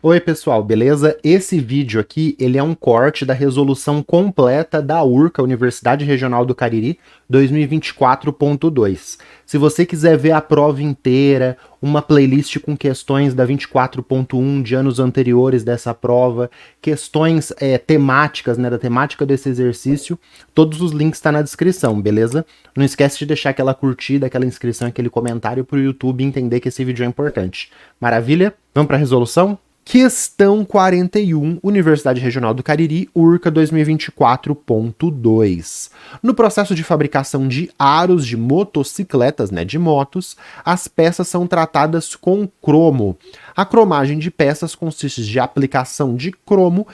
Oi, pessoal, beleza? Esse vídeo aqui, ele é um corte da resolução completa da URCA, Universidade Regional do Cariri, 2024.2. Se você quiser ver a prova inteira, uma playlist com questões da 24.1 de anos anteriores dessa prova, questões temáticas, né, da temática desse exercício, todos os links estão na descrição, beleza? Não esquece de deixar aquela curtida, aquela inscrição, aquele comentário para o YouTube entender que esse vídeo é importante. Maravilha? Vamos para a resolução? Questão 41, Universidade Regional do Cariri, URCA 2024.2. No processo de fabricação de aros de motocicletas, né, de motos, as peças são tratadas com cromo. A cromagem de peças consiste de aplicação de cromo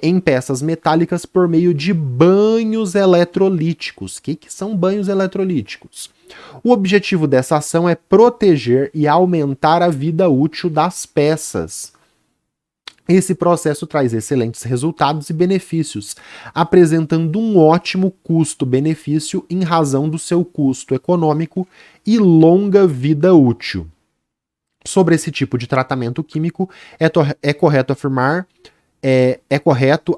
em peças metálicas por meio de banhos eletrolíticos. O que são banhos eletrolíticos? O objetivo dessa ação é proteger e aumentar a vida útil das peças. Esse processo traz excelentes resultados e benefícios, apresentando um ótimo custo-benefício em razão do seu custo econômico e longa vida útil. Sobre esse tipo de tratamento químico, é correto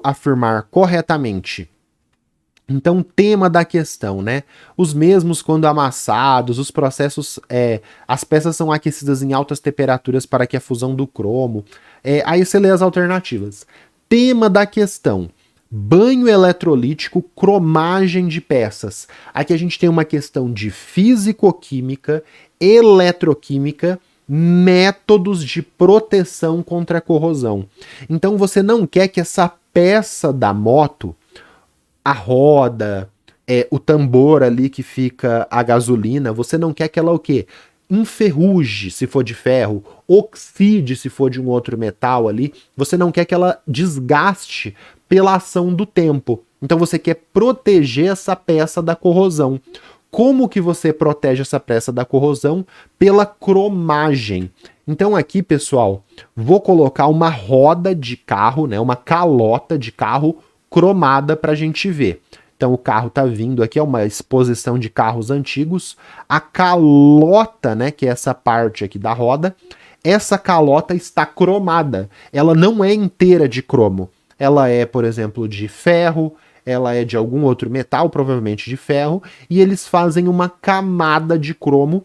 afirmar corretamente. Então, tema da questão, né? Os mesmos quando amassados, os processos, as peças são aquecidas em altas temperaturas para que a fusão do cromo. Aí você lê as alternativas. Tema da questão: banho eletrolítico, cromagem de peças. Aqui a gente tem uma questão de físico-química, eletroquímica, métodos de proteção contra a corrosão. Então, você não quer que essa peça da moto, a roda, o tambor ali que fica a gasolina, você não quer que ela o quê? Enferruje, se for de ferro, oxide, se for de um outro metal ali, você não quer que ela desgaste pela ação do tempo. Então você quer proteger essa peça da corrosão. Como que você protege essa peça da corrosão? Pela cromagem. Então aqui, pessoal, vou colocar uma roda de carro, né, uma calota de carro cromada para a gente ver. Então o carro tá vindo aqui, é uma exposição de carros antigos. A calota, né, que é essa parte aqui da roda, essa calota está cromada. Ela não é inteira de cromo. Ela é, por exemplo, de ferro, ela é de algum outro metal, provavelmente de ferro, e eles fazem uma camada de cromo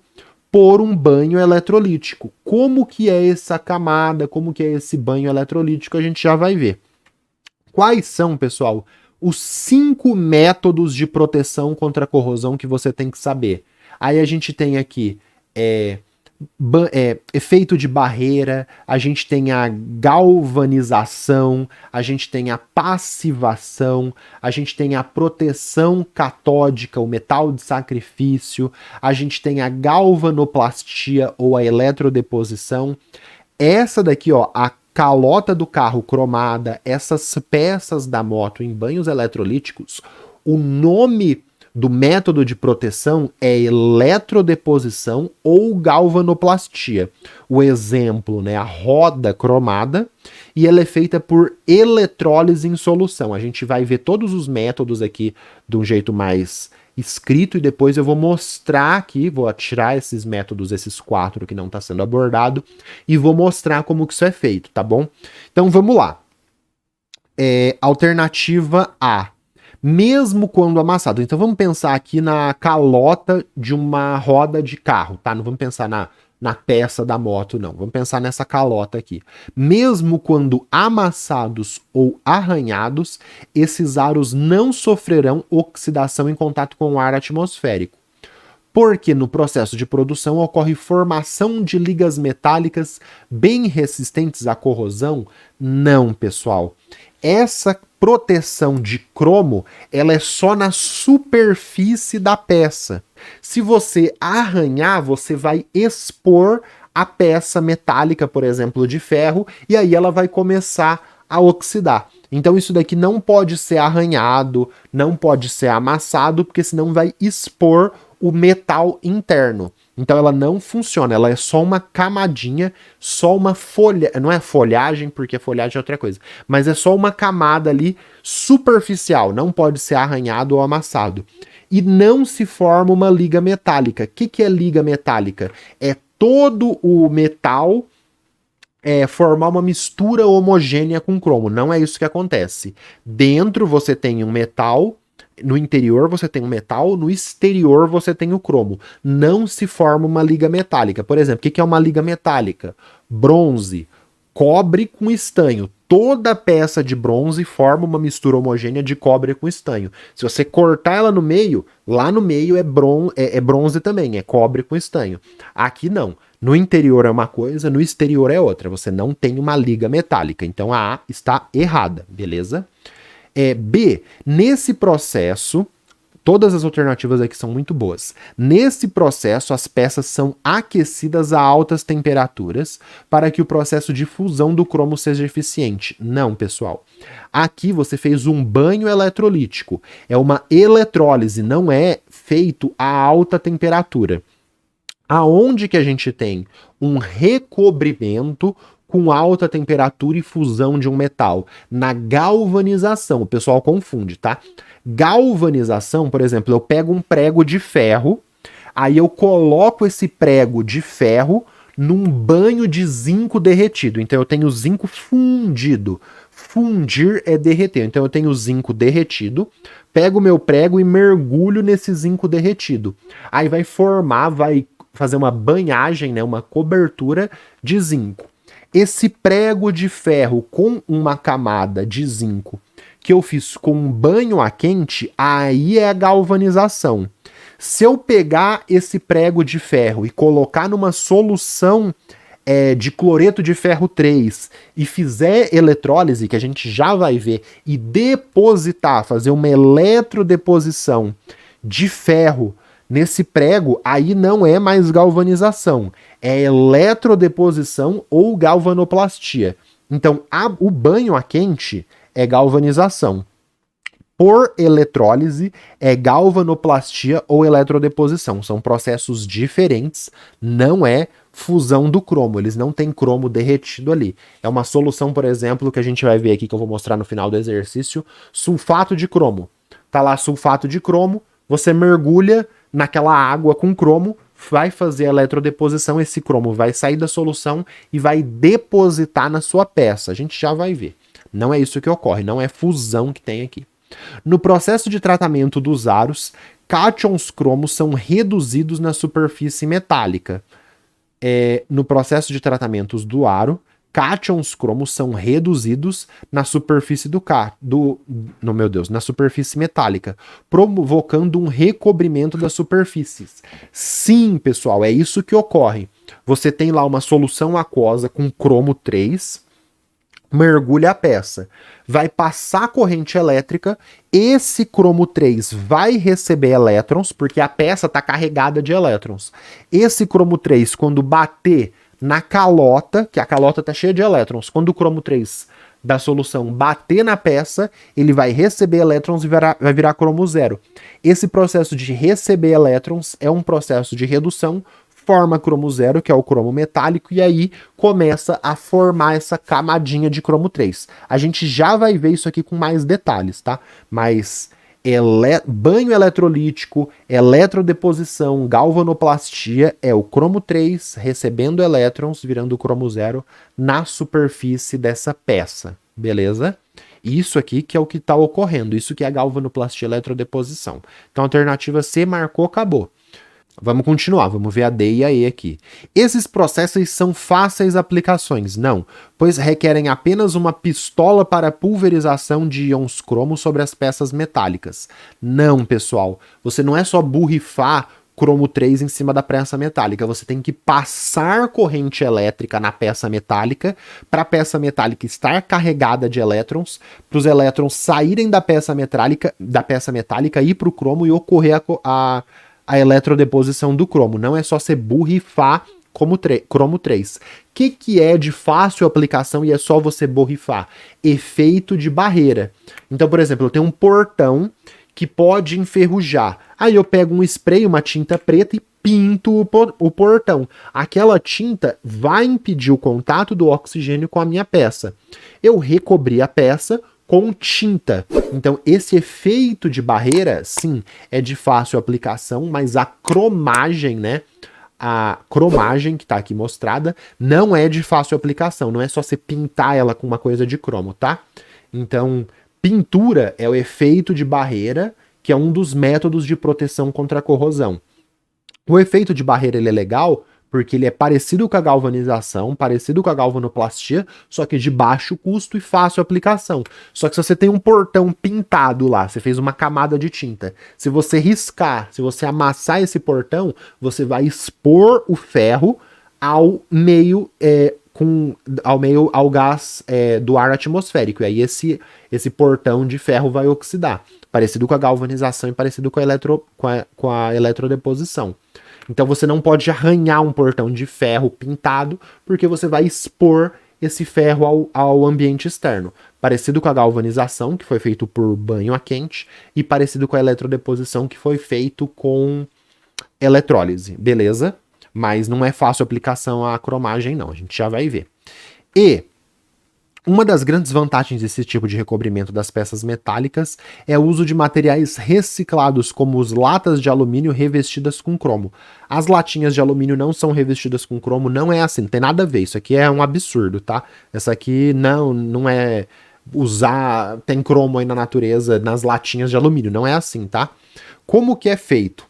por um banho eletrolítico. Como que é essa camada, como que é esse banho eletrolítico, a gente já vai ver. Quais são, pessoal, os 5 métodos de proteção contra a corrosão que você tem que saber? Aí a gente tem aqui efeito de barreira, a gente tem a galvanização, a gente tem a passivação, a gente tem a proteção catódica, o metal de sacrifício, a gente tem a galvanoplastia ou a eletrodeposição. Essa daqui, ó, a calota do carro cromada, essas peças da moto em banhos eletrolíticos, o nome do método de proteção é eletrodeposição ou galvanoplastia. O exemplo, né, a roda cromada, e ela é feita por eletrólise em solução. A gente vai ver todos os métodos aqui de um jeito mais escrito e depois eu vou mostrar aqui, vou tirar esses métodos, esses 4 que não está sendo abordado, e vou mostrar como que isso é feito, tá bom? Então vamos lá. Alternativa A. Mesmo quando amassado. Então vamos pensar aqui na calota de uma roda de carro, tá? Não vamos pensar na peça da moto, não. Vamos pensar nessa calota aqui. Mesmo quando amassados ou arranhados, esses aros não sofrerão oxidação em contato com o ar atmosférico. Porque no processo de produção ocorre formação de ligas metálicas bem resistentes à corrosão? Não, pessoal. Essa proteção de cromo, ela é só na superfície da peça. Se você arranhar, você vai expor a peça metálica, por exemplo, de ferro, e aí ela vai começar a oxidar. Então isso daqui não pode ser arranhado, não pode ser amassado, porque senão vai expor o metal interno. Então ela não funciona, ela é só uma camadinha, só uma folha, não é folhagem, porque folhagem é outra coisa, mas é só uma camada ali superficial, não pode ser arranhado ou amassado. E não se forma uma liga metálica. O que é liga metálica? É todo o metal formar uma mistura homogênea com cromo. Não é isso que acontece. Dentro você tem um metal, no interior você tem um metal, no exterior você tem o cromo. Não se forma uma liga metálica. Por exemplo, o que é uma liga metálica? Bronze, cobre com estanho. Toda peça de bronze forma uma mistura homogênea de cobre com estanho. Se você cortar ela no meio, lá no meio é bronze também, é cobre com estanho. Aqui não. No interior é uma coisa, no exterior é outra. Você não tem uma liga metálica. Então a A está errada, beleza? B, nesse processo, todas as alternativas aqui são muito boas. Nesse processo, as peças são aquecidas a altas temperaturas para que o processo de fusão do cromo seja eficiente. Não, pessoal. Aqui você fez um banho eletrolítico. É uma eletrólise, não é feito a alta temperatura. Aonde que a gente tem um recobrimento com alta temperatura e fusão de um metal? Na galvanização. O pessoal confunde, tá? Galvanização, por exemplo, eu pego um prego de ferro, aí eu coloco esse prego de ferro num banho de zinco derretido. Então eu tenho zinco fundido. Fundir é derreter. Então eu tenho zinco derretido, pego o meu prego e mergulho nesse zinco derretido. Aí vai fazer uma banhagem, né, uma cobertura de zinco. Esse prego de ferro com uma camada de zinco que eu fiz com um banho a quente, aí é a galvanização. Se eu pegar esse prego de ferro e colocar numa solução de cloreto de ferro 3 e fizer eletrólise, que a gente já vai ver, e depositar, fazer uma eletrodeposição de ferro nesse prego, aí não é mais galvanização, é eletrodeposição ou galvanoplastia. Então, o banho a quente é galvanização. Por eletrólise é galvanoplastia ou eletrodeposição. São processos diferentes, não é fusão do cromo. Eles não têm cromo derretido ali. É uma solução, por exemplo, que a gente vai ver aqui, que eu vou mostrar no final do exercício, sulfato de cromo. Tá lá sulfato de cromo, você mergulha naquela água com cromo, vai fazer a eletrodeposição, esse cromo vai sair da solução e vai depositar na sua peça. A gente já vai ver. Não é isso que ocorre, não é fusão que tem aqui. No processo de tratamento dos aros, cátions cromos são reduzidos na superfície metálica. No processo de tratamentos do aro, cátions cromos são reduzidos na superfície na superfície metálica, provocando um recobrimento das superfícies. Sim, pessoal, é isso que ocorre. Você tem lá uma solução aquosa com cromo 3, mergulha a peça, vai passar corrente elétrica, esse cromo 3 vai receber elétrons, porque a peça está carregada de elétrons. Esse cromo 3, quando bater na calota, que a calota está cheia de elétrons, quando o cromo 3 da solução bater na peça, ele vai receber elétrons e vai virar cromo 0. Esse processo de receber elétrons é um processo de redução, forma cromo 0, que é o cromo metálico, e aí começa a formar essa camadinha de cromo 3. A gente já vai ver isso aqui com mais detalhes, tá? Mas banho eletrolítico, eletrodeposição, galvanoplastia é o cromo 3 recebendo elétrons, virando o cromo 0 na superfície dessa peça, beleza? Isso aqui que é o que está ocorrendo, isso que é a galvanoplastia e eletrodeposição. Então a alternativa C marcou, acabou. Vamos continuar, vamos ver a D e a E aqui. Esses processos são fáceis aplicações? Não, pois requerem apenas uma pistola para pulverização de íons cromo sobre as peças metálicas. Não, pessoal, você não é só borrifar cromo 3 em cima da peça metálica, você tem que passar corrente elétrica na peça metálica para a peça metálica estar carregada de elétrons, para os elétrons saírem da peça metálica ir para o cromo e ocorrer a eletrodeposição do cromo. Não é só você borrifar cromo 3. O que é de fácil aplicação e é só você borrifar? Efeito de barreira. Então, por exemplo, eu tenho um portão que pode enferrujar. Aí eu pego um spray, uma tinta preta e pinto o portão. Aquela tinta vai impedir o contato do oxigênio com a minha peça. Eu recobri a peça com tinta. Então, esse efeito de barreira, sim, é de fácil aplicação, mas a cromagem, né? a cromagem que está aqui mostrada não é de fácil aplicação, não é só você pintar ela com uma coisa de cromo, tá? Então, pintura é o efeito de barreira, que é um dos métodos de proteção contra a corrosão. O efeito de barreira ele é legal porque ele é parecido com a galvanização, parecido com a galvanoplastia, só que de baixo custo e fácil aplicação. Só que se você tem um portão pintado lá, você fez uma camada de tinta, se você riscar, se você amassar esse portão, você vai expor o ferro ao meio ao gás do ar atmosférico. E aí esse portão de ferro vai oxidar. Parecido com a galvanização e parecido com a eletrodeposição. Então você não pode arranhar um portão de ferro pintado, porque você vai expor esse ferro ao ambiente externo. Parecido com a galvanização, que foi feito por banho a quente, e parecido com a eletrodeposição, que foi feito com eletrólise, beleza? Mas não é fácil a aplicação à cromagem, não. A gente já vai ver. E uma das grandes vantagens desse tipo de recobrimento das peças metálicas é o uso de materiais reciclados, como as latas de alumínio revestidas com cromo. As latinhas de alumínio não são revestidas com cromo, não é assim, não tem nada a ver. Isso aqui é um absurdo, tá? Essa aqui não é tem cromo aí na natureza, nas latinhas de alumínio, não é assim, tá? Como que é feito?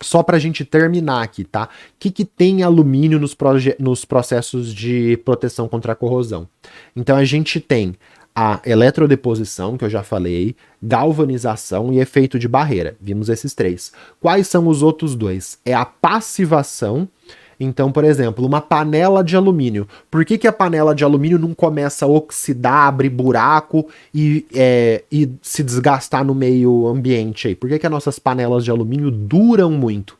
Só para a gente terminar aqui, tá? O que tem alumínio nos processos de proteção contra a corrosão? Então a gente tem a eletrodeposição, que eu já falei, galvanização e efeito de barreira. Vimos esses três. Quais são os outros dois? É a passivação. Então, por exemplo, uma panela de alumínio. Por que a panela de alumínio não começa a oxidar, abrir buraco e se desgastar no meio ambiente aí? Por que as nossas panelas de alumínio duram muito?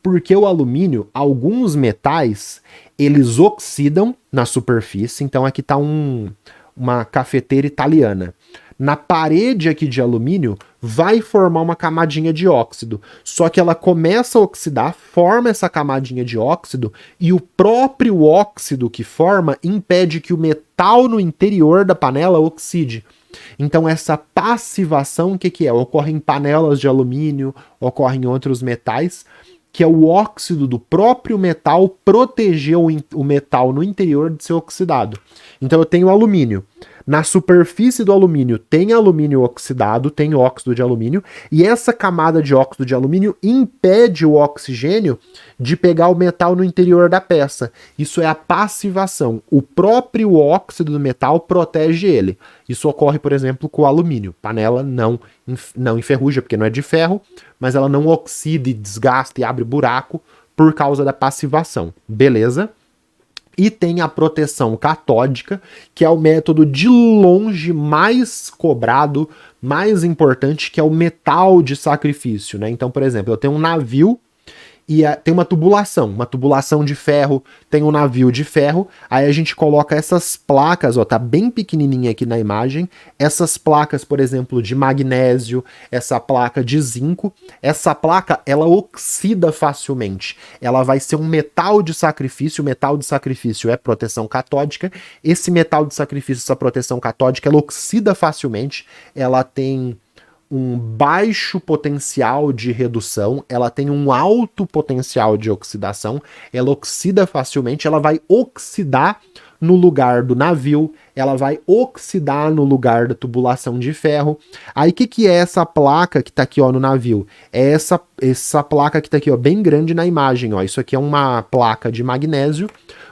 Porque o alumínio, alguns metais, eles oxidam na superfície. Então aqui está uma cafeteira italiana. Na parede aqui de alumínio vai formar uma camadinha de óxido. Só que ela começa a oxidar, forma essa camadinha de óxido e o próprio óxido que forma impede que o metal no interior da panela oxide. Então essa passivação, o que é? Ocorre em panelas de alumínio, ocorre em outros metais, que é o óxido do próprio metal proteger o metal no interior de ser oxidado. Então eu tenho alumínio. Na superfície do alumínio tem alumínio oxidado, tem óxido de alumínio, e essa camada de óxido de alumínio impede o oxigênio de pegar o metal no interior da peça. Isso é a passivação. O próprio óxido do metal protege ele. Isso ocorre, por exemplo, com o alumínio. Panela não enferruja, porque não é de ferro, mas ela não oxida e desgasta e abre buraco por causa da passivação. Beleza? E tem a proteção catódica, que é o método de longe mais cobrado, mais importante, que é o metal de sacrifício, né? Então, por exemplo, eu tenho um navio e tem uma tubulação de ferro, tem um navio de ferro, aí a gente coloca essas placas, ó, tá bem pequenininha aqui na imagem, essas placas, por exemplo, de magnésio, essa placa de zinco, essa placa, ela oxida facilmente, ela vai ser um metal de sacrifício, o metal de sacrifício é proteção catódica, esse metal de sacrifício, essa proteção catódica, ela oxida facilmente, ela tem um baixo potencial de redução, ela tem um alto potencial de oxidação, ela oxida facilmente, ela vai oxidar no lugar do navio, ela vai oxidar no lugar da tubulação de ferro. Aí o que é essa placa que tá aqui ó, no navio? É essa placa que tá aqui ó, bem grande na imagem. Ó. Isso aqui é uma placa de magnésio.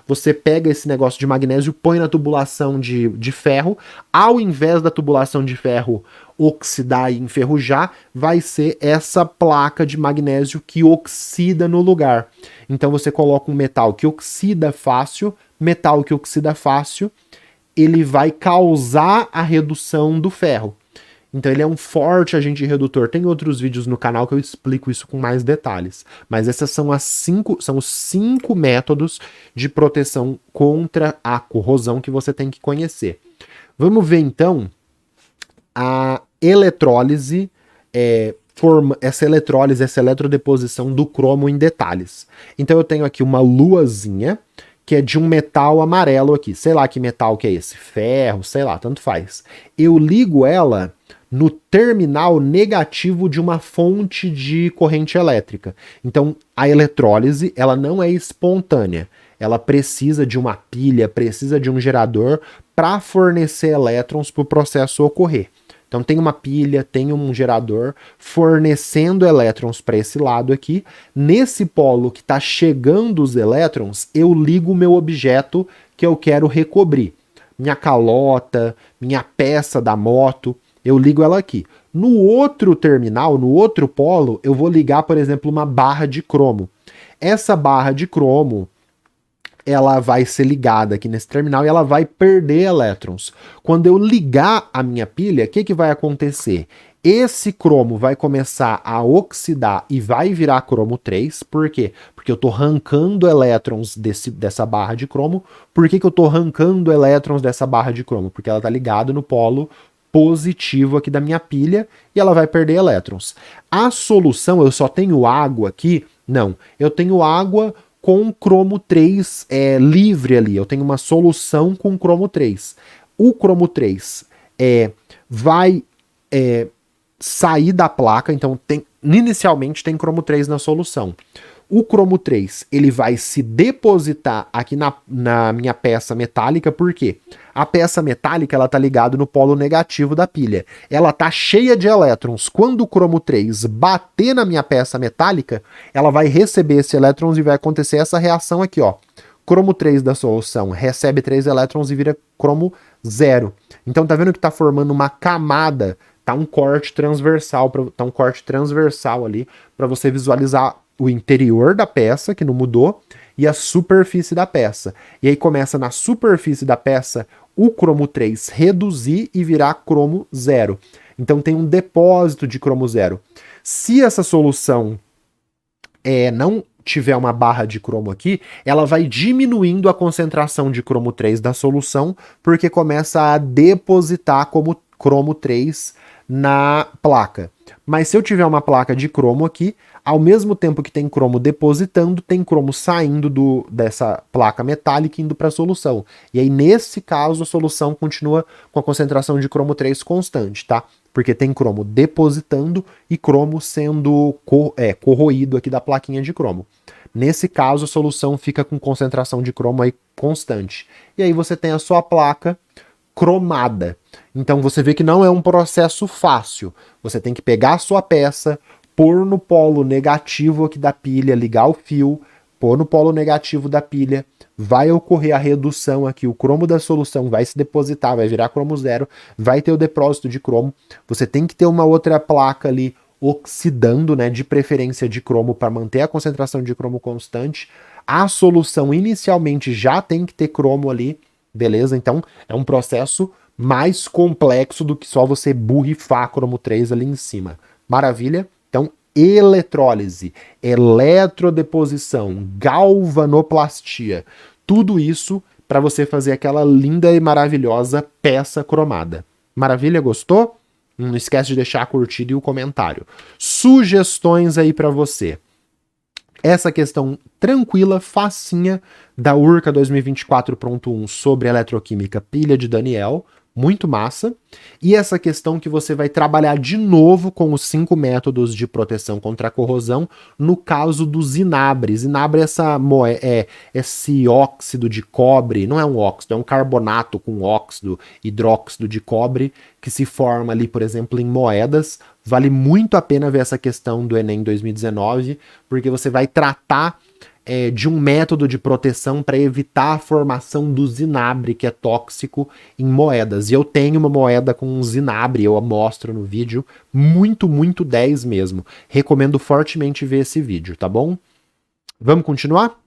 Você pega esse negócio de magnésio, põe na tubulação de ferro. Ao invés da tubulação de ferro oxidar e enferrujar, vai ser essa placa de magnésio que oxida no lugar. Então você coloca um metal que oxida fácil, ele vai causar a redução do ferro. Então ele é um forte agente redutor. Tem outros vídeos no canal que eu explico isso com mais detalhes. Mas essas são os 5 métodos de proteção contra a corrosão que você tem que conhecer. Vamos ver então a eletrólise, essa eletrodeposição do cromo em detalhes. Então eu tenho aqui uma luazinha que é de um metal amarelo aqui. Sei lá que metal que é esse, ferro, sei lá, tanto faz. Eu ligo ela no terminal negativo de uma fonte de corrente elétrica. Então, a eletrólise, ela não é espontânea. Ela precisa de uma pilha, precisa de um gerador para fornecer elétrons para o processo ocorrer. Então tem uma pilha, tem um gerador fornecendo elétrons para esse lado aqui. Nesse polo que está chegando os elétrons, eu ligo o meu objeto que eu quero recobrir. Minha calota, minha peça da moto, eu ligo ela aqui. No outro terminal, no outro polo, eu vou ligar, por exemplo, uma barra de cromo. Essa barra de cromo, ela vai ser ligada aqui nesse terminal e ela vai perder elétrons. Quando eu ligar a minha pilha, o que vai acontecer? Esse cromo vai começar a oxidar e vai virar cromo 3. Por quê? Porque eu estou arrancando elétrons dessa barra de cromo. Por que eu estou arrancando elétrons dessa barra de cromo? Porque ela está ligada no polo positivo aqui da minha pilha e ela vai perder elétrons. A solução, eu só tenho água aqui? Não, eu tenho água com cromo 3 livre ali. Eu tenho uma solução com cromo 3. O cromo 3 vai sair da placa, então inicialmente tem cromo 3 na solução. O cromo 3 ele vai se depositar aqui na minha peça metálica, por quê? A peça metálica ela tá ligada no polo negativo da pilha. Ela tá cheia de elétrons. Quando o cromo 3 bater na minha peça metálica, ela vai receber esses elétrons e vai acontecer essa reação aqui, ó. Cromo 3 da solução recebe 3 elétrons e vira cromo 0. Então tá vendo que tá formando uma camada, tá um corte transversal, tá um corte transversal ali para você visualizar o interior da peça, que não mudou, e a superfície da peça. E aí começa na superfície da peça o cromo 3 reduzir e virar cromo 0. Então tem um depósito de cromo 0. Se essa solução não tiver uma barra de cromo aqui, ela vai diminuindo a concentração de cromo 3 da solução, porque começa a depositar como cromo 3 na placa. Mas se eu tiver uma placa de cromo aqui, ao mesmo tempo que tem cromo depositando, tem cromo saindo dessa placa metálica indo para a solução. E aí, nesse caso, a solução continua com a concentração de cromo 3 constante, tá? Porque tem cromo depositando e cromo sendo corroído aqui da plaquinha de cromo. Nesse caso, a solução fica com concentração de cromo aí constante. E aí você tem a sua placa cromada. Então você vê que não é um processo fácil. Você tem que pegar a sua peça, pôr no polo negativo aqui da pilha, ligar o fio, pôr no polo negativo da pilha, vai ocorrer a redução aqui, o cromo da solução vai se depositar, vai virar cromo 0, vai ter o depósito de cromo. Você tem que ter uma outra placa ali oxidando, né, de preferência de cromo para manter a concentração de cromo constante. A solução inicialmente já tem que ter cromo ali, beleza? Então é um processo mais complexo do que só você borrifar cromo 3 ali em cima. Maravilha? Então, eletrólise, eletrodeposição, galvanoplastia, tudo isso para você fazer aquela linda e maravilhosa peça cromada. Maravilha? Gostou? Não esquece de deixar a curtida e o comentário. Sugestões aí para você. Essa questão tranquila, facinha, da URCA 2024.1 sobre eletroquímica, pilha de Daniel, muito massa. E essa questão que você vai trabalhar de novo com os 5 métodos de proteção contra a corrosão, no caso do zinabre. Zinabre é esse óxido de cobre, não é um óxido, é um carbonato com óxido, hidróxido de cobre, que se forma ali, por exemplo, em moedas. Vale muito a pena ver essa questão do Enem 2019, porque você vai tratar de um método de proteção para evitar a formação do zinabre, que é tóxico em moedas. E eu tenho uma moeda com um zinabre, eu mostro no vídeo, muito, muito 10 mesmo. Recomendo fortemente ver esse vídeo, tá bom? Vamos continuar?